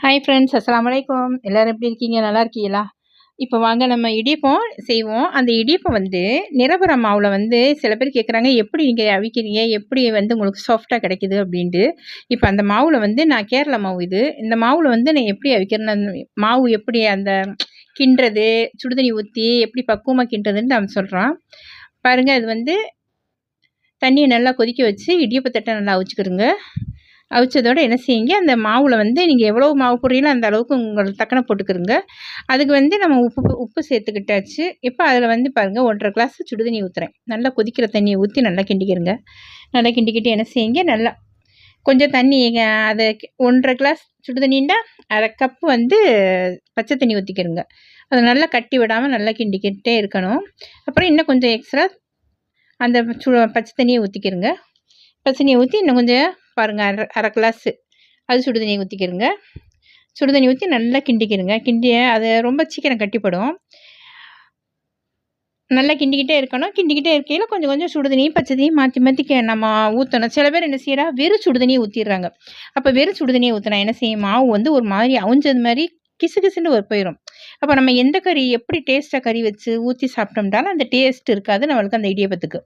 Hi friends, அஸ்ஸலாமு அலைக்கும். எல்லோரும் எப்படி இருக்கீங்க? நல்லா இருக்கீங்களா? இப்போ வாங்க நம்ம இடியப்பம் செய்வோம். அந்த இடியப்பம் வந்து நிரபர மாவில் வந்து சில பேர் கேட்குறாங்க, எப்படி நீங்கள் அவிக்கிறீங்க, எப்படி வந்து உங்களுக்கு சாஃப்டாக கிடைக்குது அப்படின்ட்டு. இப்போ அந்த மாவில் வந்து நான் கேரளா மாவு இது. இந்த மாவில் வந்து நான் எப்படி அவிக்கிறேன்னு, அந்த மாவு எப்படி அந்த கிண்டுறது, சுடுதண்ணி ஊற்றி எப்படி பக்குவமாக கிண்டுறதுன்னு நான் சொல்கிறேன் பாருங்கள். அது வந்து தண்ணியை நல்லா கொதிக்க வச்சு இடியப்பத்தட்டை நல்லா அவிச்சுக்கிறோங்க. அவிச்சதோடு என்ன செய்யுங்க, அந்த மாவில் வந்து நீங்கள் எவ்வளோ மாவு போடுறீங்களோ அந்த அளவுக்கு உங்களுக்கு தக்கன போட்டுக்கிறோங்க. அதுக்கு வந்து நம்ம உப்பு சேர்த்துக்கிட்டாச்சு. இப்போ அதில் வந்து பாருங்கள் 1½ கிளாஸ் சுடுதண்ணி ஊற்றுறேன். நல்லா கொதிக்கிற தண்ணியை ஊற்றி நல்லா கிண்டிக்கிறோங்க. நல்லா கிண்டிக்கிட்டு என்ன செய்யுங்க, நல்லா கொஞ்சம் தண்ணி அதை 1½ கிளாஸ் சுடுதண்ணின்னா 1/2 கப்பு வந்து பச்சை தண்ணி ஊற்றிக்கிறோங்க. அதை நல்லா கட்டி விடாமல் நல்லா கிண்டிக்கிட்டே இருக்கணும். அப்புறம் இன்னும் கொஞ்சம் எக்ஸ்ட்ரா அந்த பச்சை தண்ணியை ஊற்றிக்கிறோங்க. பச்சை தண்ணியை ஊற்றி இன்னும் கொஞ்சம் பாருங்கள், 1/2 கிளாஸு அது சுடுதண்ணி ஊற்றிக்கிறோங்க. சுடுதண்ணி ஊற்றி நல்லா கிண்டிக்கிறோங்க. அது ரொம்ப சீக்கிரம் கட்டிப்படும். நல்லா கிண்டிக்கிட்டே இருக்கணும். கிண்டிக்கிட்டே இருக்கையில் கொஞ்சம் கொஞ்சம் சுடுதண்ணியும் பச்சை தண்ணியும் மாற்றி மாற்றி நம்ம ஊற்றணும். சில பேர் என்ன செய்கிறா, வெறும் சுடுதண்ணியை ஊற்றிடுறாங்க. அப்போ வெறும் சுடுதண்ணியை ஊற்றினா என்ன செய்யும், மாவு வந்து ஒரு மாதிரி அவிஞ்சது மாதிரி கிசு கிசுன்னு போயிடும். அப்போ நம்ம எந்த கறி எப்படி டேஸ்ட்டாக கறி வச்சு ஊற்றி சாப்பிட்டோம்னாலும் அந்த டேஸ்ட் இருக்காது நம்மளுக்கு அந்த இடியப்பத்துக்கு.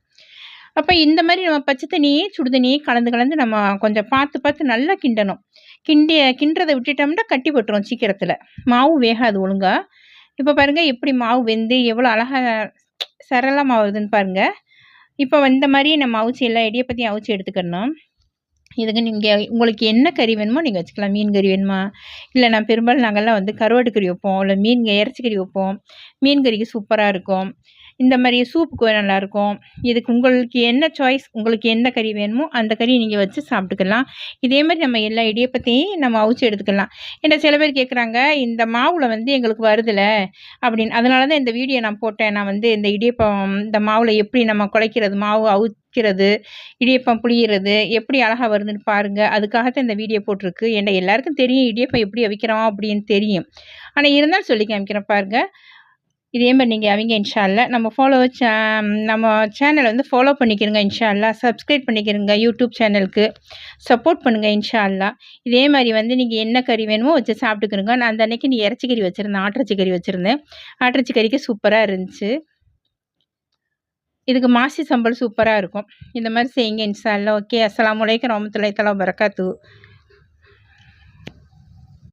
அப்போ இந்த மாதிரி நம்ம பச்சை தண்ணியே சுடுதண்ணியே கலந்து நம்ம கொஞ்சம் பார்த்து நல்லா கிண்டணும். கிண்டுறதை விட்டுட்டோம்னா கட்டி போட்டுரும் சீக்கிரத்தில், மாவு வேகாது ஒழுங்கா. இப்போ பாருங்கள் எப்படி மாவு வெந்து எவ்வளோ அழகாக சரளமாக வருதுன்னு பாருங்கள். இப்போ இந்த மாதிரி நம்ம அவிச்சி எல்லா இடியப்பத்தையும் அவிச்சி எடுத்துக்கணும். இதுக்கு நீங்கள் உங்களுக்கு என்ன கறி வேணுமோ நீங்கள் வச்சுக்கலாம். மீன் கறி வேணுமா, இல்லை நான் பெரும்பாலும் நாங்கள்லாம் வந்து கருவாட்டு கறி வைப்போம், இல்லை இறைச்சி கறி வைப்போம். மீன் கறிக்கு சூப்பராக இருக்கும். இந்த மாதிரி சூப்புக்கு நல்லாயிருக்கும். இதுக்கு உங்களுக்கு என்ன சாய்ஸ், உங்களுக்கு எந்த கறி வேணுமோ அந்த கறி நீங்கள் வச்சு சாப்பிட்டுக்கலாம். இதேமாதிரி நம்ம எல்லா இடியப்பத்தையும் நம்ம அவிச்சி எடுத்துக்கலாம். ஏன்னா சில பேர் கேட்குறாங்க, இந்த மாவில் வந்து எங்களுக்கு வருதில்ல அப்படின்னு. அதனால தான் இந்த வீடியோ நான் போட்டேன். நான் வந்து இந்த இடியப்பம் இந்த மாவில் எப்படி நம்ம குழைக்கிறது, மாவு அவிக்கிறது, இடியப்பம் புளியிறது எப்படி அழகாக வருதுன்னு பாருங்கள். அதுக்காகத்தான் இந்த வீடியோ போட்டிருக்கு. ஏன்னா எல்லாருக்கும் தெரியும் இடியப்பம் எப்படி அவிக்கிறோம் அப்படின்னு தெரியும். ஆனால் இருந்தாலும் சொல்லி காமிக்கிறேன் பாருங்கள். இதே மாதிரி நீங்கள் அவிங்க இன்ஷா அல்லா. நம்ம சேனலை வந்து ஃபாலோ பண்ணிக்கிறங்க இன்ஷா அல்லா. சப்ஸ்கிரைப் பண்ணிக்கிறங்க. யூடியூப் சேனலுக்கு சப்போர்ட் பண்ணுங்கள் இன்ஷா அல்லா. இதே மாதிரி வந்து நீங்கள் என்ன கறி வேணுமோ வச்சு சாப்பிட்டுக்கிறங்க. நான் அந்த அன்றைக்கி இறைச்சி கறி வச்சுருந்தேன், ஆட்டிறைச்சி கறி வச்சுருந்தேன். ஆட்டிறைச்சி கறிக்கு சூப்பராக இருந்துச்சு. இதுக்கு மாசி சம்பல் சூப்பராக இருக்கும். இந்த மாதிரி செய்யுங்க இன்ஷா அல்லா. ஓகே, அஸ்ஸலாமு அலைக்கும் வரஹ்மத்துல்லாஹி தஆலா வபரகாத்துஹு.